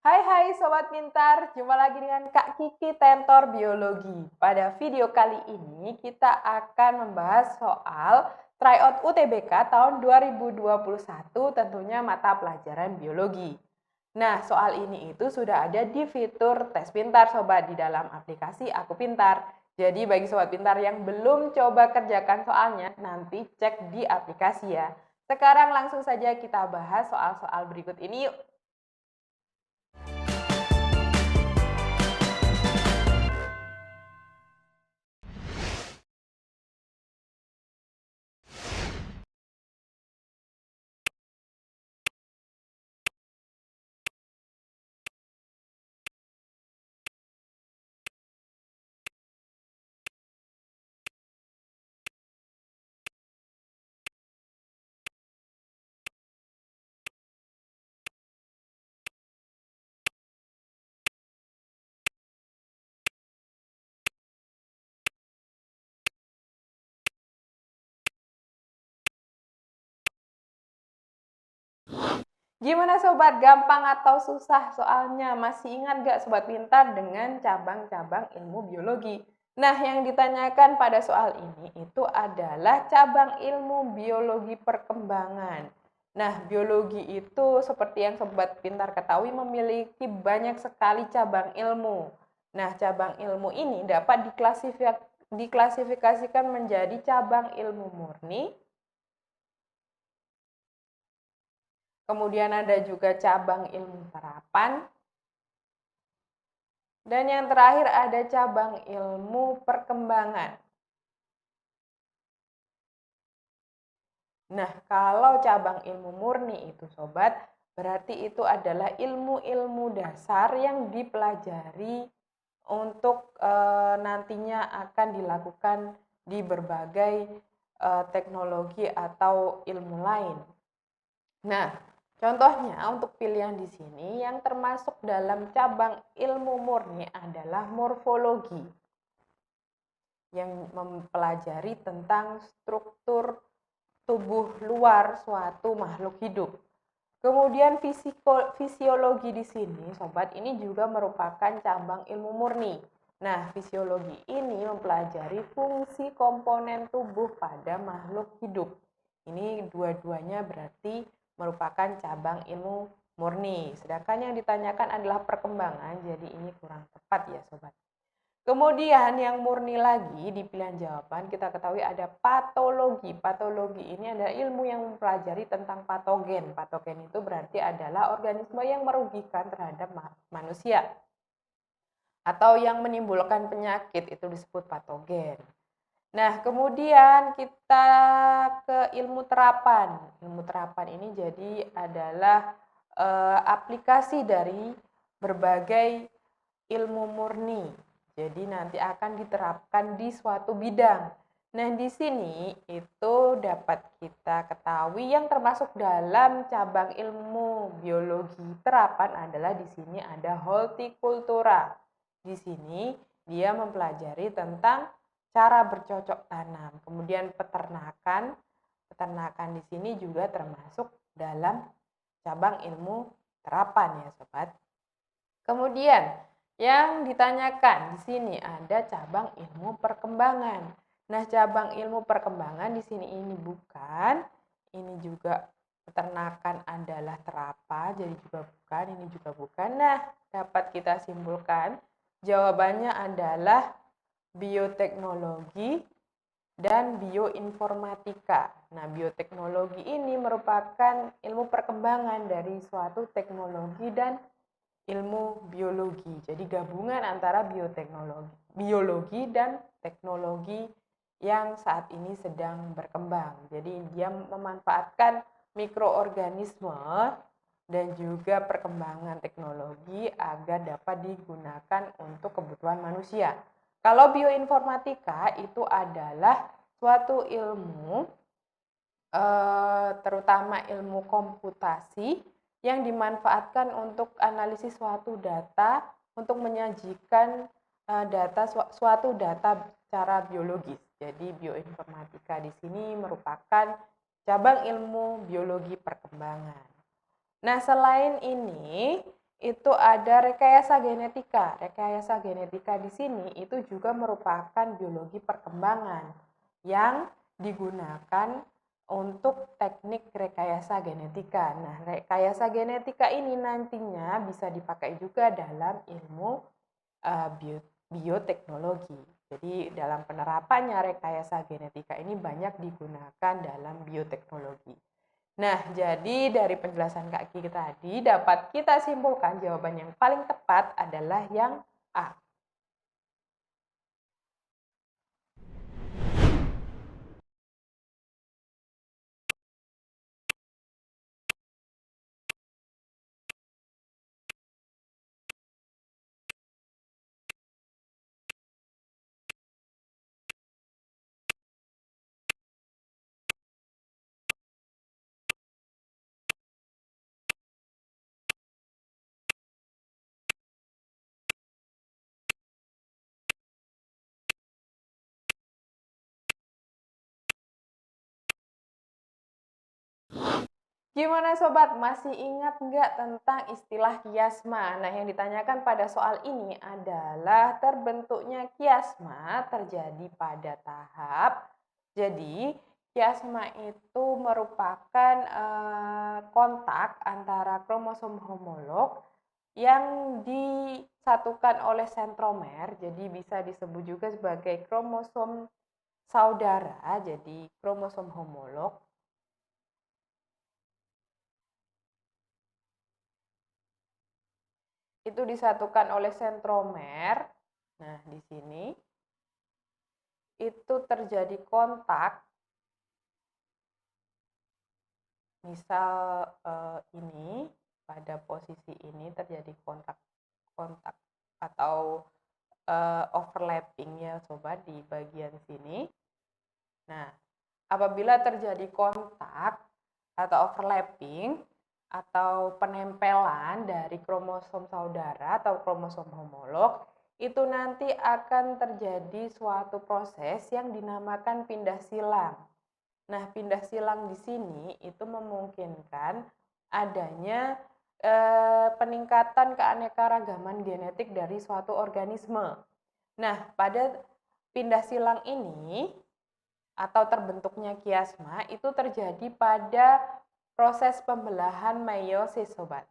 Hai Sobat Pintar, jumpa lagi dengan Kak Kiki Tentor Biologi. Pada video kali ini kita akan membahas soal tryout UTBK tahun 2021, tentunya mata pelajaran biologi. Nah, soal ini itu sudah ada di fitur tes pintar Sobat di dalam aplikasi Aku Pintar. Jadi bagi Sobat Pintar yang belum coba kerjakan soalnya, nanti cek di aplikasi ya. Sekarang langsung saja kita bahas soal-soal berikut ini yuk. Gimana Sobat, gampang atau susah soalnya? Masih ingat gak Sobat Pintar dengan cabang-cabang ilmu biologi? Nah, yang ditanyakan pada soal ini itu adalah cabang ilmu biologi perkembangan. Nah, biologi itu seperti yang Sobat Pintar ketahui memiliki banyak sekali cabang ilmu. Nah, cabang ilmu ini dapat diklasifikasikan menjadi cabang ilmu murni. Kemudian ada juga cabang ilmu terapan. Dan yang terakhir ada cabang ilmu perkembangan. Nah, kalau cabang ilmu murni itu Sobat, berarti itu adalah ilmu-ilmu dasar yang dipelajari untuk nantinya akan dilakukan di berbagai teknologi atau ilmu lain. Nah, contohnya untuk pilihan di sini yang termasuk dalam cabang ilmu murni adalah morfologi yang mempelajari tentang struktur tubuh luar suatu makhluk hidup. Kemudian fisiologi di sini, Sobat, ini juga merupakan cabang ilmu murni. Nah, fisiologi ini mempelajari fungsi komponen tubuh pada makhluk hidup. Ini dua-duanya berarti merupakan cabang ilmu murni. Sedangkan yang ditanyakan adalah perkembangan, jadi ini kurang tepat ya Sobat. Kemudian yang murni lagi di pilihan jawaban kita ketahui ada patologi. Patologi ini adalah ilmu yang mempelajari tentang patogen. Patogen itu berarti adalah organisme yang merugikan terhadap manusia atau yang menimbulkan penyakit, itu disebut patogen. Nah, kemudian kita ke ilmu terapan. Ilmu terapan ini jadi adalah aplikasi dari berbagai ilmu murni. Jadi nanti akan diterapkan di suatu bidang. Nah, di sini itu dapat kita ketahui yang termasuk dalam cabang ilmu biologi terapan adalah di sini ada hortikultura. Di sini dia mempelajari tentang cara bercocok tanam. Kemudian peternakan. Peternakan di sini juga termasuk dalam cabang ilmu terapan ya, Sobat. Kemudian yang ditanyakan di sini ada cabang ilmu perkembangan. Nah, cabang ilmu perkembangan di sini ini bukan, ini juga peternakan adalah terapa, jadi juga bukan, ini juga bukan. Nah, dapat kita simpulkan jawabannya adalah bioteknologi dan bioinformatika. Nah, bioteknologi ini merupakan ilmu perkembangan dari suatu teknologi dan ilmu biologi. Jadi gabungan antara biologi dan teknologi yang saat ini sedang berkembang. Jadi dia memanfaatkan mikroorganisme dan juga perkembangan teknologi agar dapat digunakan untuk kebutuhan manusia. Kalau bioinformatika itu adalah suatu ilmu terutama ilmu komputasi yang dimanfaatkan untuk analisis suatu data untuk menyajikan suatu data secara biologis. Jadi bioinformatika di sini merupakan cabang ilmu biologi perkembangan. Nah, selain ini itu ada rekayasa genetika. Rekayasa genetika di sini itu juga merupakan biologi perkembangan yang digunakan untuk teknik rekayasa genetika. Nah, rekayasa genetika ini nantinya bisa dipakai juga dalam ilmu bioteknologi. Jadi dalam penerapannya rekayasa genetika ini banyak digunakan dalam bioteknologi. Nah, jadi dari penjelasan Kak Kiki tadi dapat kita simpulkan jawaban yang paling tepat adalah yang A. Gimana sobat, masih ingat nggak tentang istilah kiasma? Nah, yang ditanyakan pada soal ini adalah terbentuknya kiasma terjadi pada tahap. Jadi, kiasma itu merupakan kontak antara kromosom homolog yang disatukan oleh sentromer. Jadi bisa disebut juga sebagai kromosom saudara, jadi kromosom homolog itu disatukan oleh sentromer. Nah, di sini itu terjadi kontak. Misal ini pada posisi ini terjadi kontak atau overlapping ya sobat di bagian sini. Nah, apabila terjadi kontak atau overlapping atau penempelan dari kromosom saudara atau kromosom homolog, itu nanti akan terjadi suatu proses yang dinamakan pindah silang. Nah, pindah silang di sini itu memungkinkan adanya peningkatan keanekaragaman genetik dari suatu organisme. Nah, pada pindah silang ini atau terbentuknya kiasma itu terjadi pada proses pembelahan meiosis, sobat.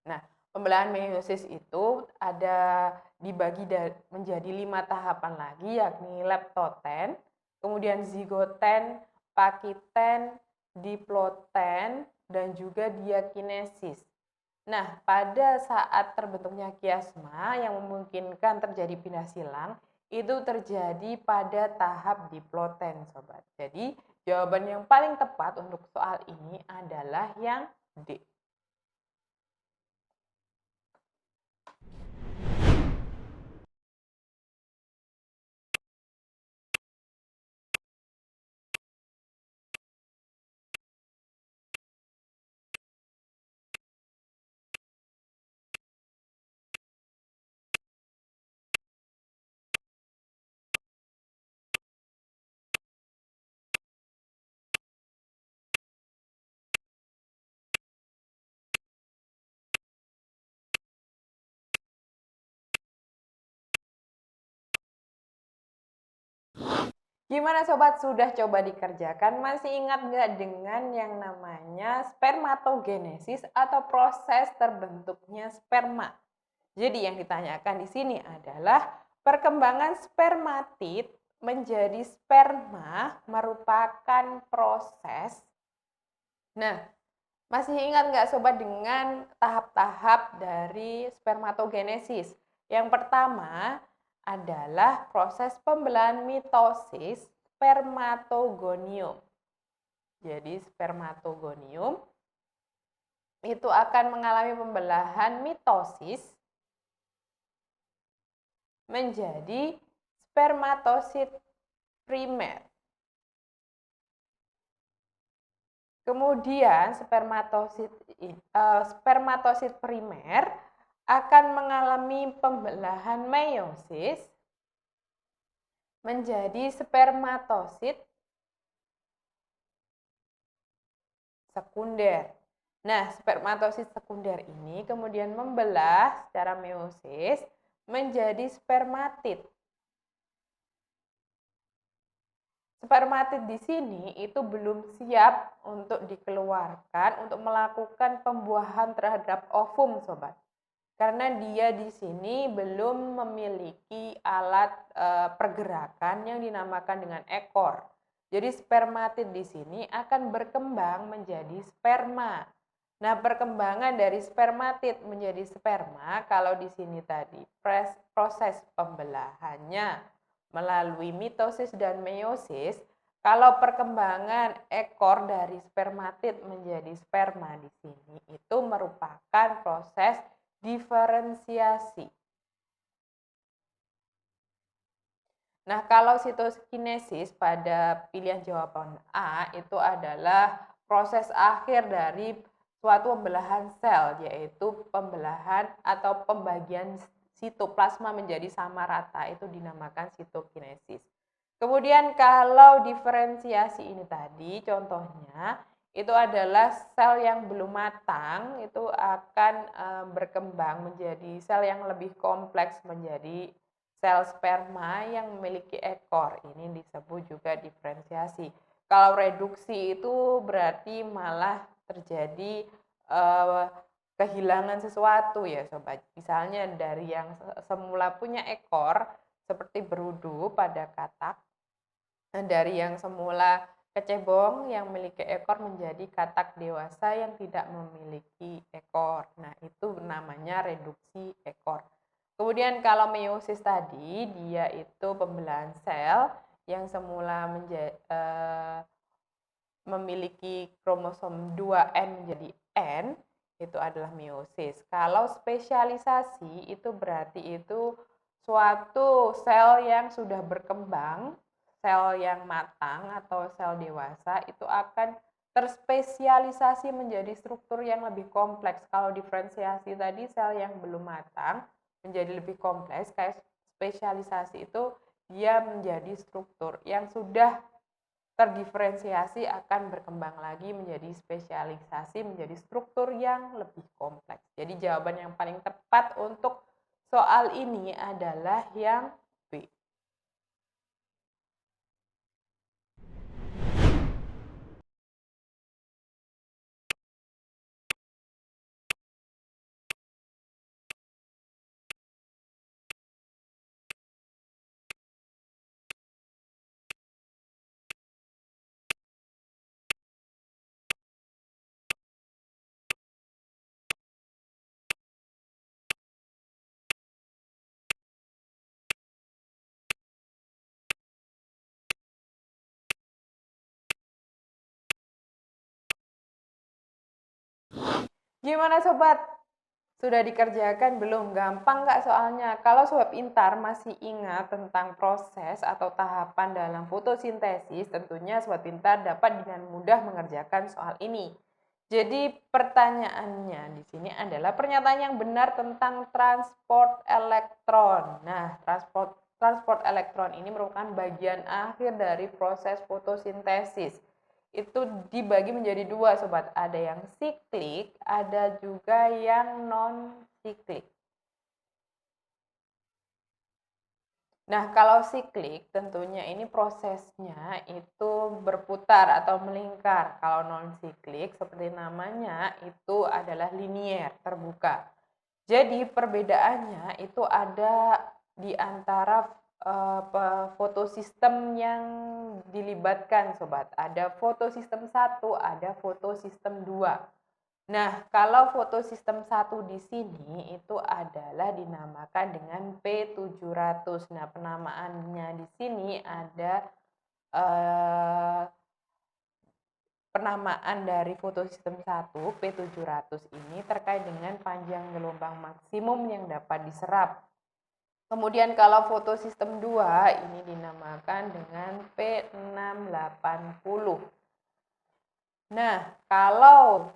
Nah, pembelahan meiosis itu ada dibagi menjadi 5 tahapan lagi, yakni leptoten, kemudian zigoten, pakiten, diploten, dan juga diakinesis. Nah, pada saat terbentuknya kiasma yang memungkinkan terjadi pindah silang, itu terjadi pada tahap diploten, sobat. Jadi, jawaban yang paling tepat untuk soal ini adalah yang D. Gimana sobat, sudah coba dikerjakan? Masih ingat nggak dengan yang namanya spermatogenesis atau proses terbentuknya sperma? Jadi yang ditanyakan di sini adalah perkembangan spermatid menjadi sperma merupakan proses. Nah, masih ingat nggak sobat dengan tahap-tahap dari spermatogenesis? Yang pertama adalah proses pembelahan mitosis spermatogonium. Jadi spermatogonium itu akan mengalami pembelahan mitosis menjadi spermatosit primer. Kemudian spermatosit primer akan mengalami pembelahan meiosis menjadi spermatosit sekunder. Nah, spermatosit sekunder ini kemudian membelah secara meiosis menjadi spermatid. Spermatid di sini itu belum siap untuk dikeluarkan untuk melakukan pembuahan terhadap ovum, sobat. Karena dia di sini belum memiliki alat pergerakan yang dinamakan dengan ekor. Jadi spermatid di sini akan berkembang menjadi sperma. Nah, perkembangan dari spermatid menjadi sperma kalau di sini tadi proses pembelahannya melalui mitosis dan meiosis, kalau perkembangan ekor dari spermatid menjadi sperma di sini itu merupakan proses diferensiasi. Nah, kalau sitokinesis pada pilihan jawaban A itu adalah proses akhir dari suatu pembelahan sel, yaitu pembelahan atau pembagian sitoplasma menjadi sama rata, itu dinamakan sitokinesis. Kemudian kalau diferensiasi ini tadi, contohnya itu adalah sel yang belum matang, itu akan berkembang menjadi sel yang lebih kompleks menjadi sel sperma yang memiliki ekor. Ini disebut juga diferensiasi. Kalau reduksi itu berarti malah terjadi kehilangan sesuatu ya sobat. Misalnya dari yang semula punya ekor seperti berudu pada katak, dari yang semula kecebong yang memiliki ekor menjadi katak dewasa yang tidak memiliki ekor. Nah, itu namanya reduksi ekor. Kemudian kalau meiosis tadi, dia itu pembelahan sel yang semula memiliki kromosom 2N menjadi N, itu adalah meiosis. Kalau spesialisasi itu berarti itu suatu sel yang sudah berkembang, sel yang matang atau sel dewasa itu akan terspesialisasi menjadi struktur yang lebih kompleks. Kalau diferensiasi tadi sel yang belum matang menjadi lebih kompleks, kayak spesialisasi itu dia menjadi struktur yang sudah terdiferensiasi akan berkembang lagi menjadi spesialisasi menjadi struktur yang lebih kompleks. Jadi jawaban yang paling tepat untuk soal ini adalah yang B. Gimana sobat? Sudah dikerjakan belum? Gampang nggak soalnya? Kalau sobat pintar masih ingat tentang proses atau tahapan dalam fotosintesis, tentunya sobat pintar dapat dengan mudah mengerjakan soal ini. Jadi pertanyaannya di sini adalah pernyataan yang benar tentang transport elektron. Nah, transport elektron ini merupakan bagian akhir dari proses fotosintesis. Itu dibagi menjadi dua sobat, ada yang siklik, ada juga yang non siklik. Nah, kalau siklik tentunya ini prosesnya itu berputar atau melingkar. Kalau non siklik seperti namanya itu adalah linier, terbuka. Jadi perbedaannya itu ada di antara fotosistem yang dilibatkan sobat. Ada fotosistem 1, ada fotosistem 2. Nah, kalau fotosistem 1 di sini itu adalah dinamakan dengan P700. Nah, penamaannya di sini ada penamaan dari fotosistem 1 P700 ini terkait dengan panjang gelombang maksimum yang dapat diserap. Kemudian kalau fotosistem 2 ini dinamakan dengan P680. Nah, kalau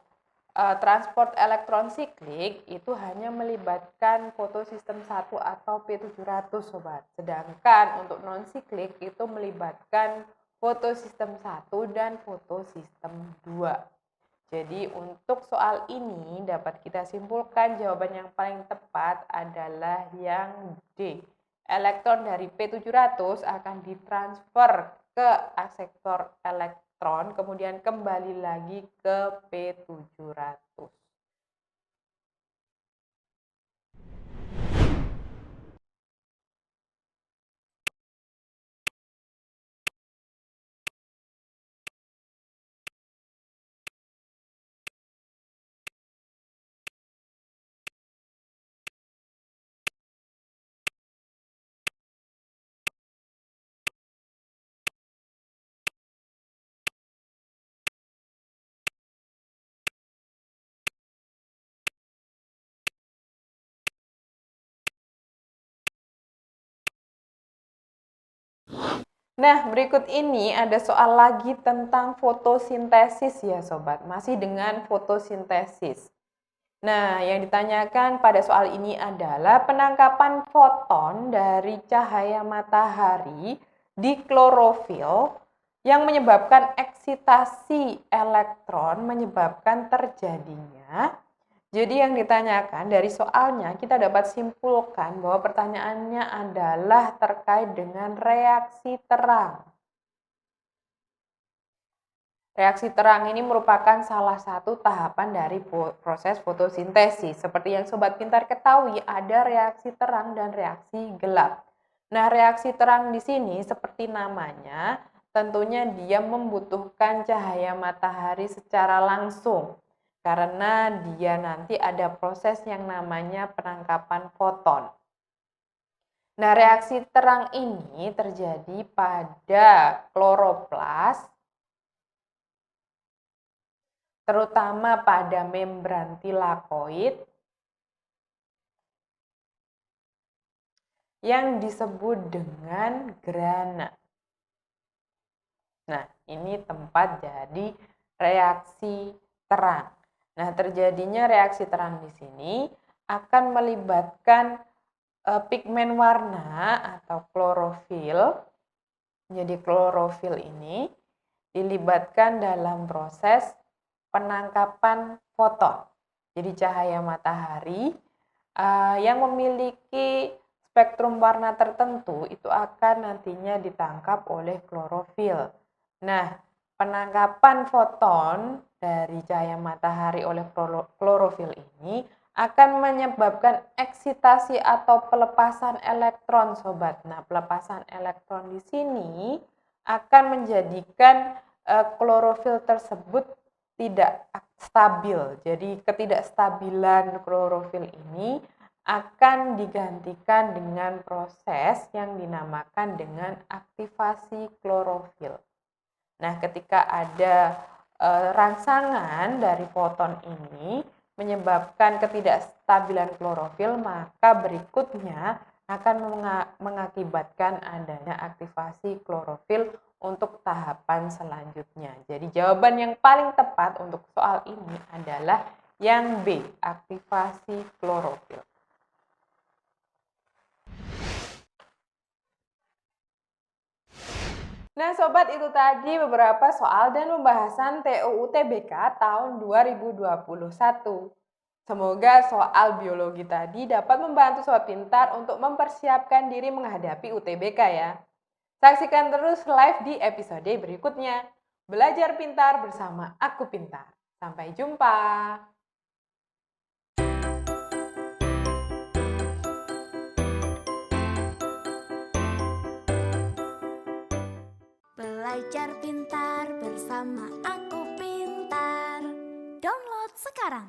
transport elektron siklik itu hanya melibatkan fotosistem 1 atau P700 sobat. Sedangkan untuk non siklik itu melibatkan fotosistem 1 dan fotosistem 2. Jadi untuk soal ini dapat kita simpulkan jawaban yang paling tepat adalah yang D. Elektron dari P700 akan ditransfer ke asektor elektron, kemudian kembali lagi ke P700. Nah, berikut ini ada soal lagi tentang fotosintesis ya sobat, masih dengan fotosintesis. Nah, yang ditanyakan pada soal ini adalah penangkapan foton dari cahaya matahari di klorofil yang menyebabkan eksitasi elektron menyebabkan terjadinya. Jadi yang ditanyakan dari soalnya kita dapat simpulkan bahwa pertanyaannya adalah terkait dengan reaksi terang. Reaksi terang ini merupakan salah satu tahapan dari proses fotosintesis. Seperti yang Sobat Pintar ketahui, ada reaksi terang dan reaksi gelap. Nah, reaksi terang di sini seperti namanya, tentunya dia membutuhkan cahaya matahari secara langsung. Karena dia nanti ada proses yang namanya penangkapan foton. Nah, reaksi terang ini terjadi pada kloroplas, terutama pada membran tilakoid yang disebut dengan grana. Nah, ini tempat jadi reaksi terang. Nah, terjadinya reaksi terang di sini akan melibatkan pigmen warna atau klorofil. Jadi klorofil ini dilibatkan dalam proses penangkapan foton. Jadi cahaya matahari yang memiliki spektrum warna tertentu itu akan nantinya ditangkap oleh klorofil. Nah, penangkapan foton dari cahaya matahari oleh klorofil ini akan menyebabkan eksitasi atau pelepasan elektron, sobat. Nah, pelepasan elektron di sini akan menjadikan klorofil tersebut tidak stabil. Jadi ketidakstabilan klorofil ini akan digantikan dengan proses yang dinamakan dengan aktivasi klorofil. Nah, ketika ada rangsangan dari foton ini menyebabkan ketidakstabilan klorofil, maka berikutnya akan mengakibatkan adanya aktivasi klorofil untuk tahapan selanjutnya. Jadi jawaban yang paling tepat untuk soal ini adalah yang B, aktivasi klorofil. Nah sobat, itu tadi beberapa soal dan pembahasan TUU TBK tahun 2021. Semoga soal biologi tadi dapat membantu sobat pintar untuk mempersiapkan diri menghadapi UTBK ya. Saksikan terus live di episode berikutnya. Belajar pintar bersama Aku Pintar. Sampai jumpa. Belajar pintar bersama Aku Pintar. Download sekarang.